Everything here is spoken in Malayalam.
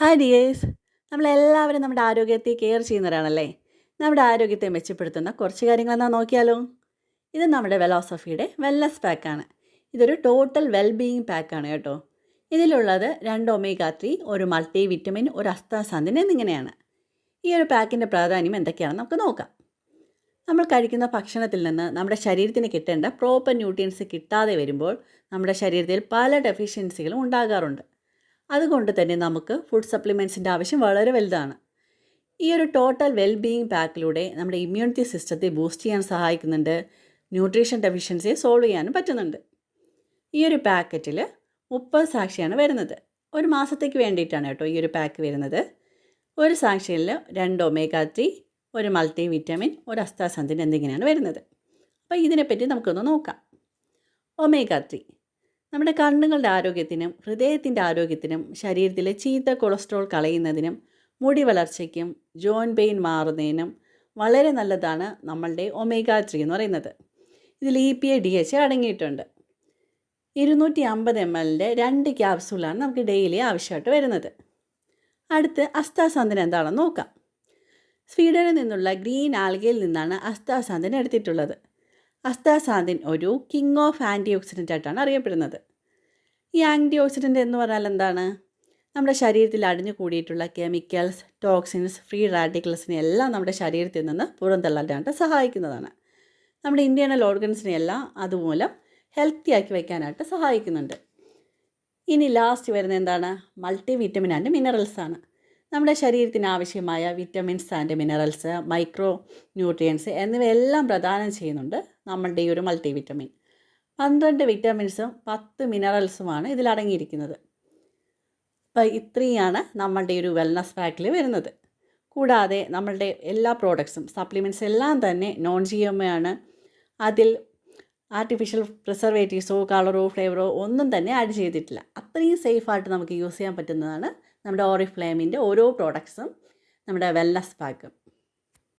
Hi dears. നമ്മളെല്ലാവരും നമ്മുടെ ആരോഗ്യത്തെ കെയർ ചെയ്യുന്നവരാണല്ലേ. നമ്മുടെ ആരോഗ്യത്തെ മെച്ചപ്പെടുത്തുന്ന കുറച്ച് കാര്യങ്ങളെന്നാ നോക്കിയാലോ. ഇത് നമ്മുടെ വെലോസഫിയുടെ വെൽനസ് പാക്കാണ്. ഇതൊരു ടോട്ടൽ വെൽബീയിങ് പാക്കാണ് കേട്ടോ. ഇതിലുള്ളത് 2 ഒമേഗ 3, ഒരു മൾട്ടി വിറ്റമിൻ, ഒരു അസ്താസാന്തിൻ എന്നിങ്ങനെയാണ്. ഈ ഒരു പാക്കിൻ്റെ പ്രാധാന്യം എന്തൊക്കെയാണെന്ന് നമുക്ക് നോക്കാം. നമ്മൾ കഴിക്കുന്ന ഭക്ഷണത്തിൽ നിന്ന് നമ്മുടെ ശരീരത്തിന് കിട്ടേണ്ട പ്രോപ്പർ ന്യൂട്രിയൻസ് കിട്ടാതെ വരുമ്പോൾ നമ്മുടെ ശരീരത്തിൽ പല ഡെഫിഷ്യൻസികളും ഉണ്ടാകാറുണ്ട്. അതുകൊണ്ട് തന്നെ നമുക്ക് ഫുഡ് സപ്ലിമെൻറ്റ്സിൻ്റെ ആവശ്യം വളരെ വലുതാണ്. ഈ ഒരു ടോട്ടൽ വെൽബീയിങ് പാക്കിലൂടെ നമ്മുടെ ഇമ്മ്യൂണിറ്റി സിസ്റ്റത്തെ ബൂസ്റ്റ് ചെയ്യാൻ സഹായിക്കുന്നുണ്ട്. ന്യൂട്രീഷൻ ഡെഫിഷ്യൻസിയെ സോൾവ് ചെയ്യാനും പറ്റുന്നുണ്ട്. ഈ ഒരു പാക്കറ്റിൽ 30 സാക്ഷിയാണ് വരുന്നത്. ഒരു മാസത്തേക്ക് വേണ്ടിയിട്ടാണ് കേട്ടോ ഈ ഒരു പാക്ക് വരുന്നത്. ഒരു സാക്ഷിയിൽ 2 ഒമേഗ 3, ഒരു മൾട്ടി വിറ്റമിൻ, ഒരു അസ്താസന്തിൻ എന്നിങ്ങനെയാണ് വരുന്നത്. അപ്പോൾ ഇതിനെപ്പറ്റി നമുക്കൊന്ന് നോക്കാം. ഒമേഗ 3 നമ്മുടെ കണ്ണുകളുടെ ആരോഗ്യത്തിനും ഹൃദയത്തിൻ്റെ ആരോഗ്യത്തിനും ശരീരത്തിലെ ചീത്ത കൊളസ്ട്രോൾ കളയുന്നതിനും മുടി വളർച്ചയ്ക്കും ജോയിൻറ്റ് പെയിൻ മാറുന്നതിനും വളരെ നല്ലതാണ് നമ്മളുടെ ഒമേഗ 3 എന്ന് പറയുന്നത്. ഇതിൽ EPA DHA അടങ്ങിയിട്ടുണ്ട്. 250 ml 2 ക്യാപ്സൂളാണ് നമുക്ക് ഡെയിലി ആവശ്യമായിട്ട് വരുന്നത്. അടുത്ത് അസ്താസാന്തിൻ എന്താണെന്ന് നോക്കാം. സ്വീഡനിൽ നിന്നുള്ള ഗ്രീൻ ആൽഗയിൽ നിന്നാണ് അസ്താസാന്തിൻ എടുത്തിട്ടുള്ളത്. അസ്താസാന്തിൻ ഒരു കിങ് ഓഫ് ആൻറ്റി ഓക്സിഡൻ്റ് ആയിട്ടാണ് അറിയപ്പെടുന്നത്. ഈ ആൻറ്റി ഓക്സിഡൻ്റ് എന്ന് പറഞ്ഞാൽ എന്താണ്? നമ്മുടെ ശരീരത്തിൽ അടിഞ്ഞു കൂടിയിട്ടുള്ള കെമിക്കൽസ്, ടോക്സിൻസ്, ഫ്രീ റാഡിക്കൽസിനെ എല്ലാം നമ്മുടെ ശരീരത്തിൽ നിന്ന് പുറന്തള്ളാനായിട്ട് സഹായിക്കുന്നതാണ്. നമ്മുടെ ഇൻറ്റേർണൽ ഓർഗൻസിനെയെല്ലാം അതുമൂലം ഹെൽത്തി ആക്കി വയ്ക്കാനായിട്ട് സഹായിക്കുന്നുണ്ട്. ഇനി ലാസ്റ്റ് വരുന്നത് എന്താണ്? മൾട്ടി വിറ്റമിൻ ആൻഡ് മിനറൽസാണ്. നമ്മുടെ ശരീരത്തിന് ആവശ്യമായ vitamins and minerals, micro nutrients എന്നിവയെല്ലാം പ്രദാനം ചെയ്യുന്നുണ്ട് നമ്മളുടെ ഈ ഒരു മൾട്ടി വിറ്റമിൻ. 12 വിറ്റമിൻസും 10 മിനറൽസുമാണ് ഇതിലടങ്ങിയിരിക്കുന്നത്. അപ്പോൾ ഇത്രയാണ് നമ്മളുടെ ഒരു വെൽനസ് പാക്കിൽ വരുന്നത്. കൂടാതെ നമ്മളുടെ എല്ലാ പ്രോഡക്ട്സും സപ്ലിമെൻറ്റ്സ് എല്ലാം തന്നെ നോൺ GMO ആണ്. അതിൽ ആർട്ടിഫിഷ്യൽ പ്രിസർവേറ്റീവ്സോ കളറോ ഫ്ലേവറോ ഒന്നും തന്നെ ആഡ് ചെയ്തിട്ടില്ല. അത്രയും സേഫായിട്ട് നമുക്ക് യൂസ് ചെയ്യാൻ പറ്റുന്നതാണ് നമ്മുടെ ഓറിഫ്ലെയിമിൻ്റെ ഓരോ പ്രോഡക്ട്സും നമ്മുടെ വെൽനസ് പാക്ക്.